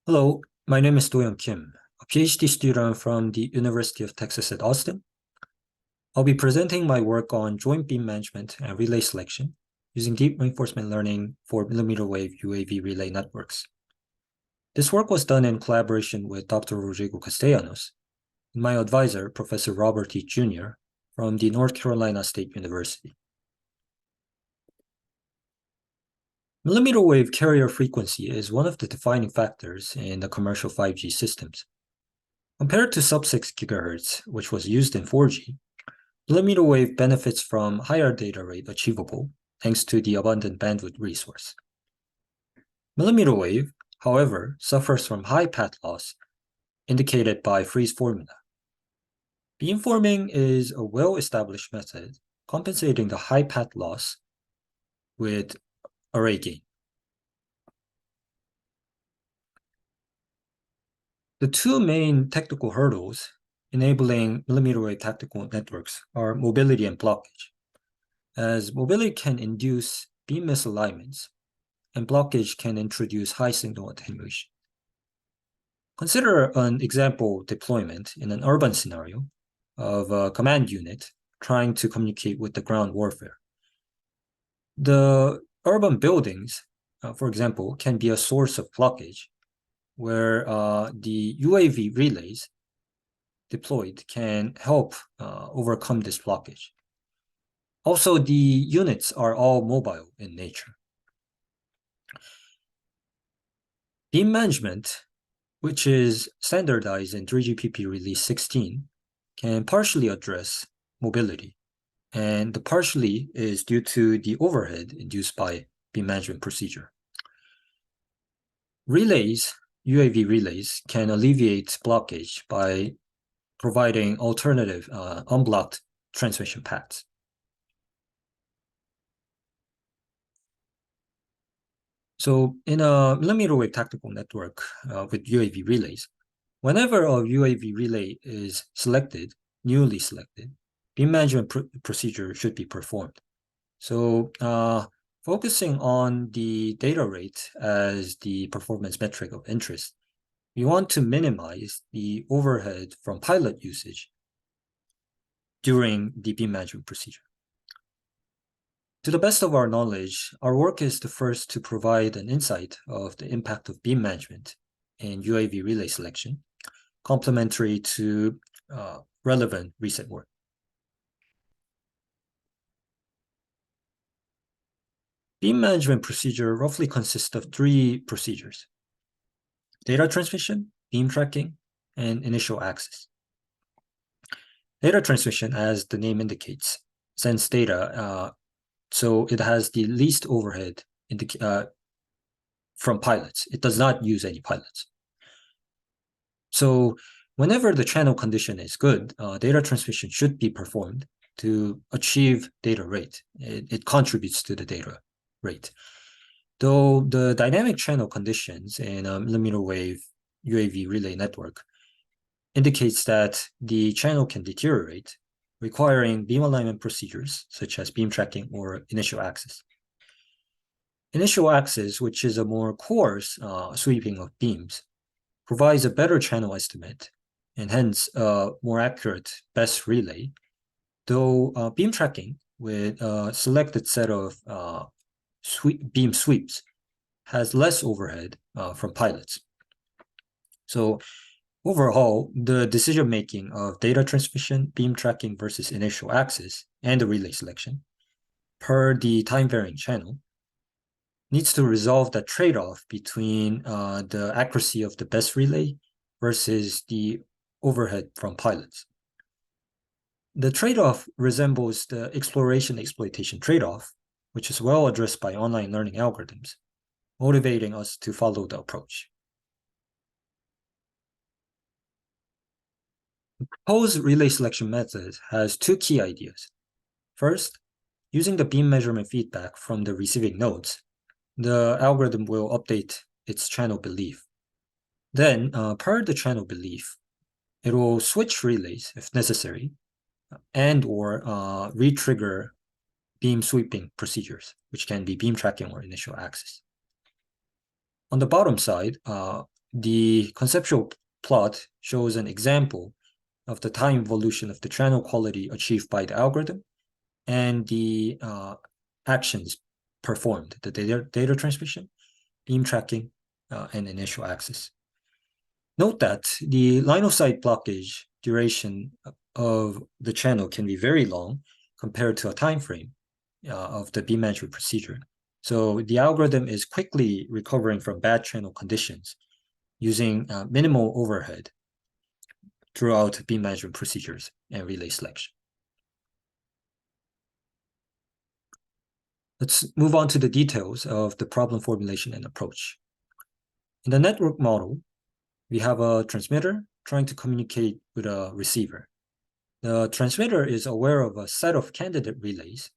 Hello, my name is Dohyun Kim, a PhD student from the University of Texas at Austin. I'll be presenting my work on joint beam management and relay selection using deep reinforcement learning for mmWave UAV relay networks. This work was done in collaboration with Dr. Rodrigo Castellanos and my advisor, Professor Robert Heath Jr. from the North Carolina State University. Millimeter wave carrier frequency is one of the defining factors in the commercial 5G systems. Compared to sub-6 GHz, which was used in 4G, millimeter wave benefits from higher data rate achievable thanks to the abundant bandwidth resource. Millimeter wave, however, suffers from high path loss indicated by Free's formula. Beamforming is a well-established method compensating the high path loss with array gain. The two main technical hurdles enabling millimeter wave tactical networks are mobility and blockage, as mobility can induce beam misalignments and blockage can introduce high signal attenuation. Consider an example deployment in an urban scenario of a command unit trying to communicate with the ground warfare. The urban buildings, for example, can be a source of blockage where the UAV relays deployed can help overcome this blockage. Also, the units are all mobile in nature. Beam management, which is standardized in 3GPP release 16, can partially address mobility, and the partially is due to the overhead induced by beam management procedure. Relays, UAV relays, can alleviate blockage by providing alternative unblocked transmission paths. So in a millimeter wave tactical network with UAV relays, whenever a UAV relay is selected, newly selected, beam management procedure should be performed. So focusing on the data rate as the performance metric of interest, we want to minimize the overhead from pilot usage during the beam management procedure. To the best of our knowledge, our work is the first to provide an insight of the impact of beam management in UAV relay selection, complementary to relevant recent work. Beam management procedure roughly consists of three procedures: data transmission, beam tracking, and initial access. Data transmission, as the name indicates, sends data, so it has the least overhead from pilots. It does not use any pilots. So whenever the channel condition is good, data transmission should be performed to achieve data rate. It contributes to the data rate. Though the dynamic channel conditions in a millimeter wave UAV relay network indicates that the channel can deteriorate, requiring beam alignment procedures such as beam tracking or initial access. Initial access, which is a more coarse sweeping of beams, provides a better channel estimate and hence a more accurate best relay, though beam tracking with a selected set of beam sweeps has less overhead from pilots. So overall, the decision-making of data transmission, beam tracking versus initial access, and the relay selection per the time-varying channel needs to resolve that trade-off between the accuracy of the best relay versus the overhead from pilots. The trade-off resembles the exploration-exploitation trade-off, which is well addressed by online learning algorithms, motivating us to follow the approach. The proposed relay selection method has two key ideas. First, using the beam measurement feedback from the receiving nodes, the algorithm will update its channel belief. Then, per the channel belief, it will switch relays if necessary and or re-trigger beam sweeping procedures, which can be beam tracking or initial access. On the bottom side, the conceptual plot shows an example of the time evolution of the channel quality achieved by the algorithm and the actions performed, the data transmission, beam tracking, and initial access. Note that the line of sight blockage duration of the channel can be very long compared to a time frame of the beam management procedure. So the algorithm is quickly recovering from bad channel conditions using minimal overhead throughout beam management procedures and relay selection. Let's move on to the details of the problem formulation and approach. In the network model, we have a transmitter trying to communicate with a receiver. The transmitter is aware of a set of candidate relays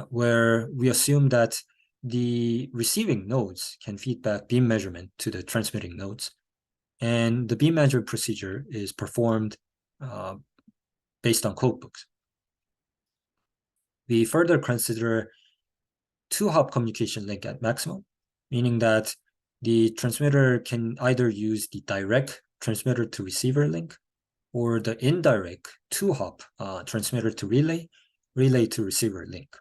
where we assume that the receiving nodes can feed back beam measurement to the transmitting nodes, and the beam management procedure is performed based on codebooks. We further consider two-hop communication link at maximum, meaning that the transmitter can either use the direct transmitter to receiver link or the indirect two-hop transmitter to relay, relay to receiver link.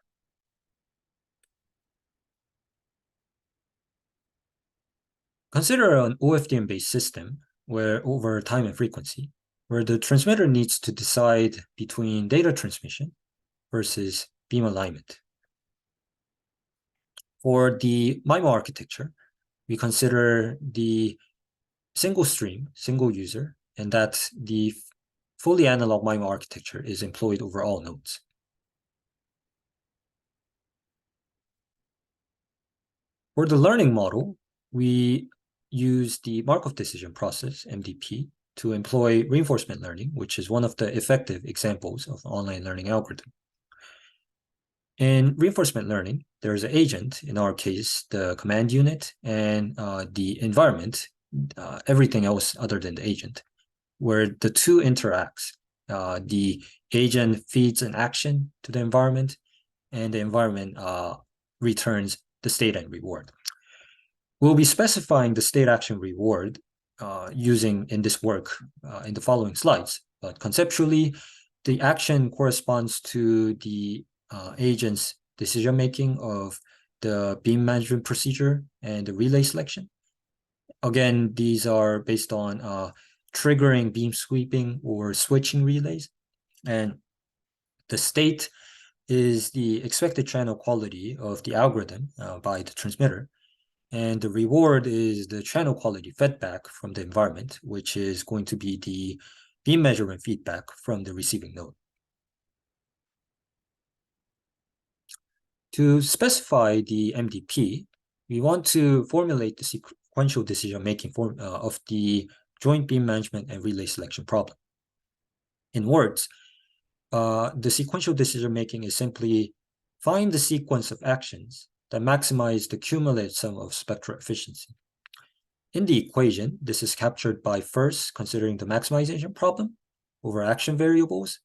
Consider an OFDM-based system where over time and frequency, where the transmitter needs to decide between data transmission versus beam alignment. For the MIMO architecture, we consider the single stream, single user, and that the fully analog MIMO architecture is employed over all nodes. For the learning model, we use the Markov decision process, MDP, to employ reinforcement learning, which is one of the effective examples of online learning algorithm. In reinforcement learning, there's an agent, in our case, the command unit, and the environment, everything else other than the agent, where the two interacts. The agent feeds an action to the environment, and the environment returns the state and reward. We'll be specifying the state action reward using in this work in the following slides. But conceptually, the action corresponds to the agent's decision-making of the beam management procedure and the relay selection. Again, these are based on triggering beam sweeping or switching relays. And the state is the expected channel quality of the algorithm by the transmitter. And the reward is the channel quality feedback from the environment, which is going to be the beam measurement feedback from the receiving node. To specify the MDP, we want to formulate the sequential decision-making of the joint beam management and relay selection problem. In words, the sequential decision-making is simply find the sequence of actions that maximize the cumulative sum of spectral efficiency. In the equation, this is captured by first considering the maximization problem over action variables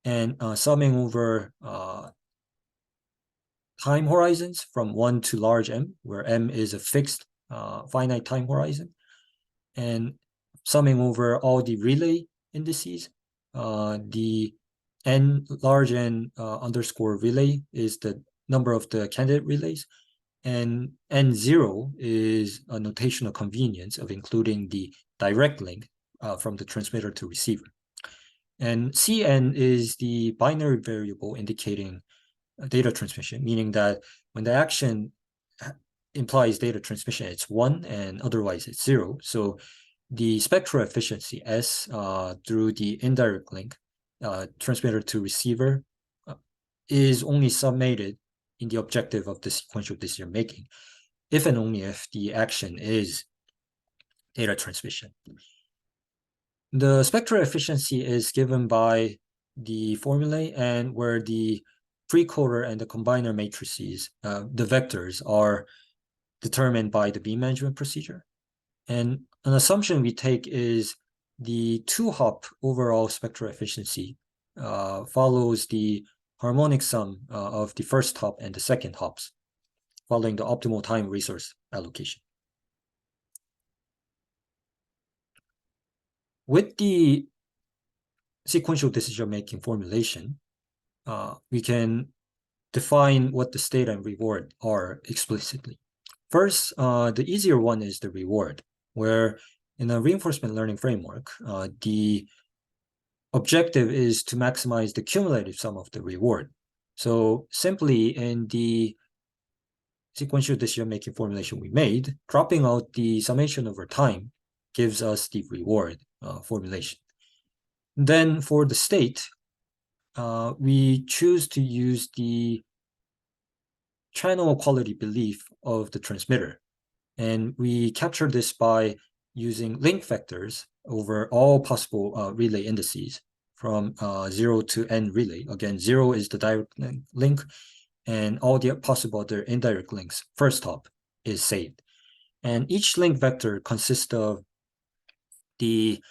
and summing over time horizons from 1 to large M, where M is a fixed finite time horizon, and summing over all the relay indices. The N large N underscore relay is the number of the candidate relays, and N0 is a notational convenience of including the direct link from the transmitter to receiver. And Cn is the binary variable indicating data transmission, meaning that when the action implies data transmission, it's 1, and otherwise it's 0. So the spectral efficiency S through the indirect link, transmitter to receiver, is only summated in the objective of the sequential decision making, if and only if the action is data transmission. The spectral efficiency is given by the formulae, and where the precoder and the combiner matrices, the vectors, are determined by the beam management procedure. And an assumption we take is the two-hop overall spectral efficiency follows the harmonic sum of the first hop and the second hops, following the optimal time resource allocation. With the sequential decision-making formulation, we can define what the state and reward are explicitly. First, the easier one is the reward, where in a reinforcement learning framework, the objective is to maximize the cumulative sum of the reward. So simply in the sequential decision-making formulation we made, dropping out the summation over time gives us the reward formulation. Then for the state, we choose to use the channel quality belief of the transmitter. And we capture this by using link vectors over all possible relay indices from 0 to n relay. Again, 0 is the direct link, and all the possible other indirect links, first hop, is saved. And each link vector consists of the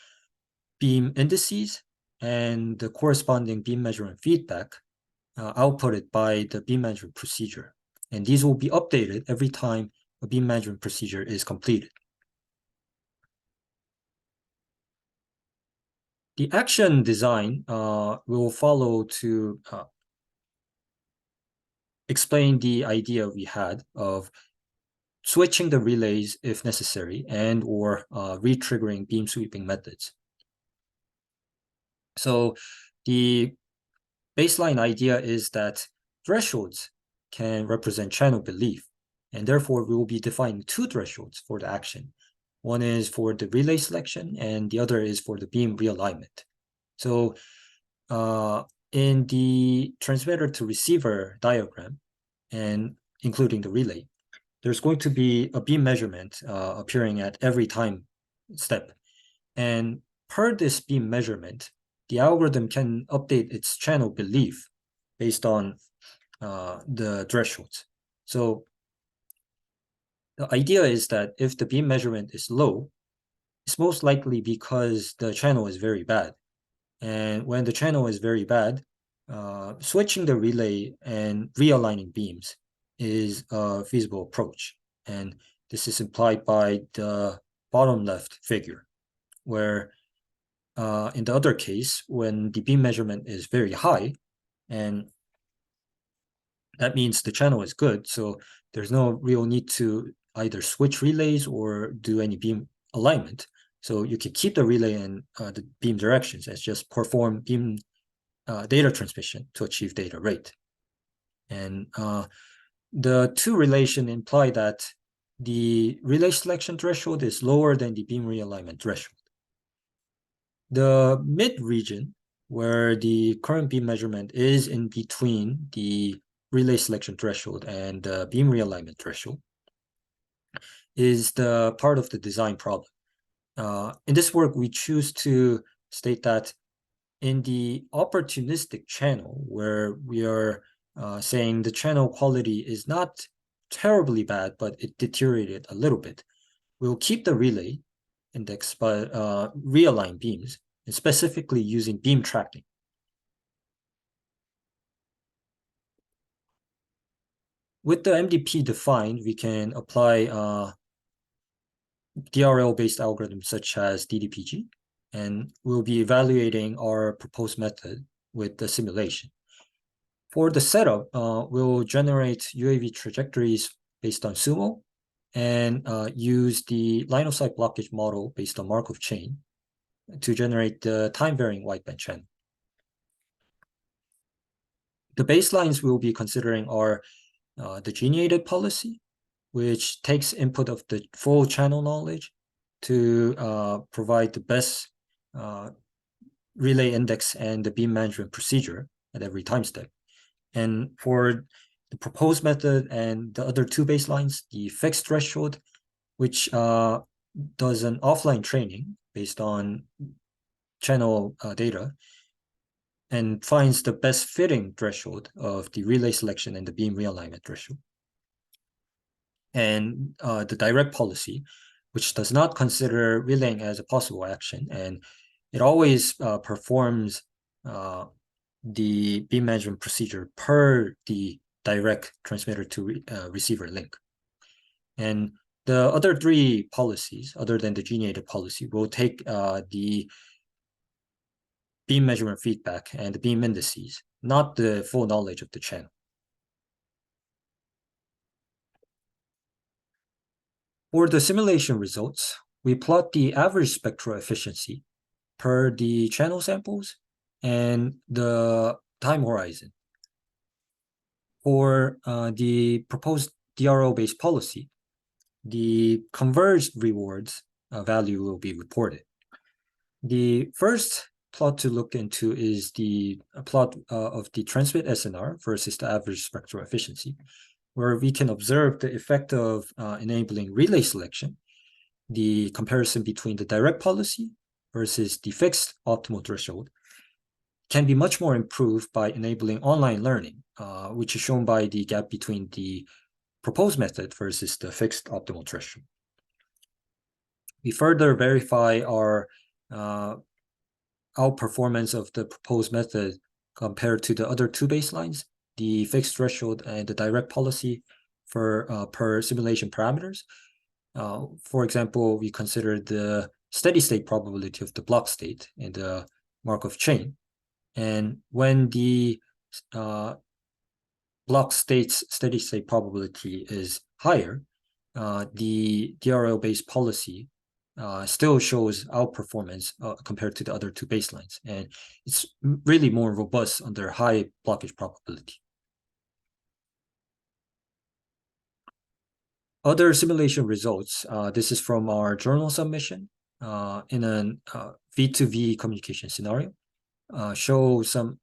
beam indices and the corresponding beam measurement feedback outputted by the beam management procedure. And these will be updated every time a beam management procedure is completed. The action design will follow to explain the idea we had of switching the relays if necessary and or re-triggering beam sweeping methods. So the baseline idea is that thresholds can represent channel belief, and therefore we will be defining two thresholds for the action. One is for the relay selection, and the other is for the beam realignment. So in the transmitter to receiver diagram, and including the relay, there's going to be a beam measurement appearing at every time step. And per this beam measurement, the algorithm can update its channel belief based on the thresholds. So the idea is that if the beam measurement is low, it's most likely because the channel is very bad. And when the channel is very bad, switching the relay and realigning beams is a feasible approach. And this is implied by the bottom left figure, where in the other case, when the beam measurement is very high, and that means the channel is good, so there's no real need to either switch relays or do any beam alignment. So you can keep the relay and the beam directions as just perform beam data transmission to achieve data rate. And the two relation imply that the relay selection threshold is lower than the beam realignment threshold. The mid region, where the current beam measurement is in between the relay selection threshold and the beam realignment threshold, is the part of the design problem. In this work, we choose to state that in the opportunistic channel, where we are saying the channel quality is not terribly bad, but it deteriorated a little bit, we'll keep the relay index but realign beams, and specifically using beam tracking. With the MDP defined, we can apply DRL-based algorithms such as DDPG, and we'll be evaluating our proposed method with the simulation. For the setup, we'll generate UAV trajectories based on Sumo and use the line of sight blockage model based on Markov chain to generate the time-varying wideband channel. The baselines we'll be considering are the geniated policy, which takes input of the full channel knowledge to provide the best relay index and the beam management procedure at every time step. And for the proposed method and the other two baselines, the fixed threshold, which does an offline training based on channel data and finds the best fitting threshold of the relay selection and the beam realignment threshold. And the direct policy, which does not consider relaying as a possible action, and it always performs the beam management procedure per the direct transmitter to receiver link. And The other three policies, other than the geniated policy, will take the beam measurement feedback and the beam indices, not the full knowledge of the channel. For the simulation results, we plot the average spectral efficiency per the channel samples and the time horizon. For the proposed DRL-based policy, the converged rewards value will be reported. The first plot to look into is the plot of the transmit SNR versus the average spectral efficiency, where we can observe the effect of enabling relay selection, the comparison between the direct policy versus the fixed optimal threshold can be much more improved by enabling online learning, which is shown by the gap between the proposed method versus the fixed optimal threshold. We further verify our outperformance of the proposed method compared to the other two baselines, the fixed threshold and the direct policy for per simulation parameters. For example, we consider the steady state probability of the block state in the Markov chain. And when the block state's steady state probability is higher, the DRL-based policy still shows outperformance compared to the other two baselines. And it's really more robust under high blockage probability. Other simulation results, this is from our journal submission in an V2V communication scenario, show some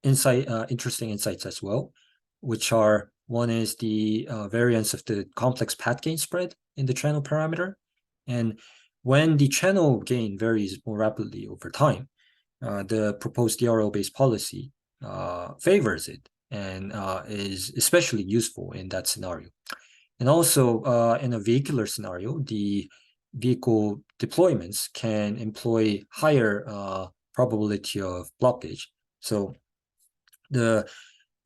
interesting insights as well, which are, one is the variance of the complex path gain spread in the channel parameter. And when the channel gain varies more rapidly over time, the proposed DRL-based policy favors it and is especially useful in that scenario. And also in a vehicular scenario, the vehicle deployments can employ higher probability of blockage. So the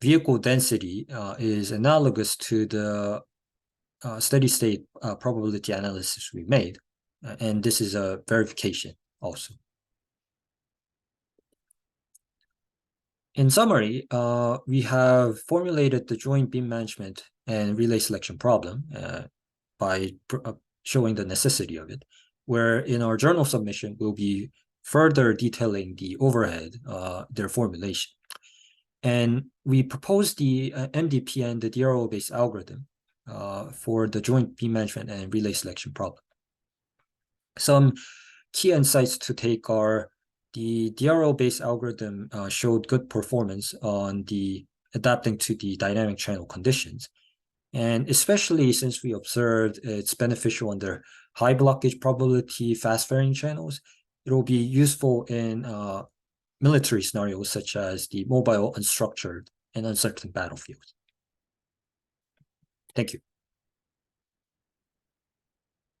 vehicle density is analogous to the steady state probability analysis we made. And this is a verification also. In summary, we have formulated the joint beam management and relay selection problem by showing the necessity of it, where in our journal submission, we'll be further detailing the overhead, their formulation. And we propose the MDP and the DRL-based algorithm for the joint beam management and relay selection problem. Some key insights to take are the DRL-based algorithm showed good performance on the adapting to the dynamic channel conditions. And especially since we observed it's beneficial under high blockage probability, fast varying channels, it will be useful in military scenarios such as the mobile, unstructured, and uncertain battlefields. Thank you.